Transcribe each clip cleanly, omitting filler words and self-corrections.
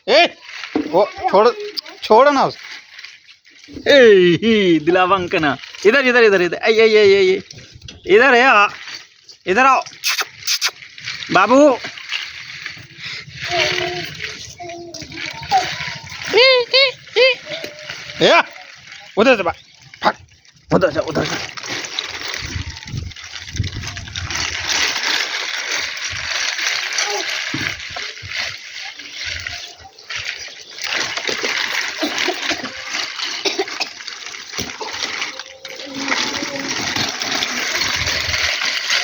ए वो छोड़ छोड़ ना उस दिलावंकना इधर इधर इधर इधर ये इधर है इधर आओ बाबू या उधर से भाग उधर से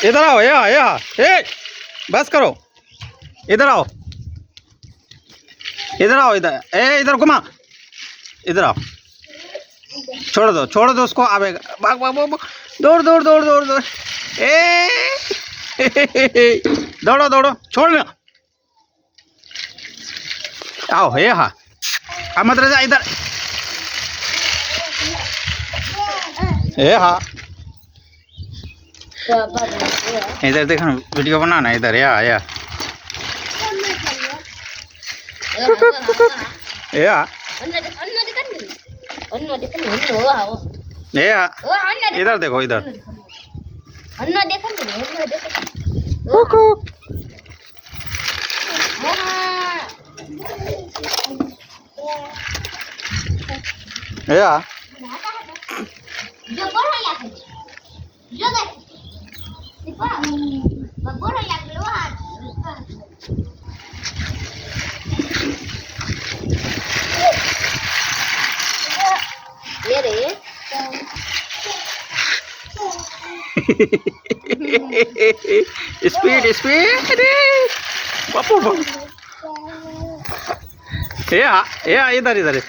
इधर आओ या ए बस करो इधर आओ इधर ए इधर घुमा इधर आओ छोड़ दो उसको आवेगा भाग भाग भाग दौड़ ए दौड़ो छोड़ ना आओ हे हाँ मत रह जा इधर ए हाँ इधर देखना वीडियो बनाना इधर या या इधर देखो इधर या स्पीड बापू या इधर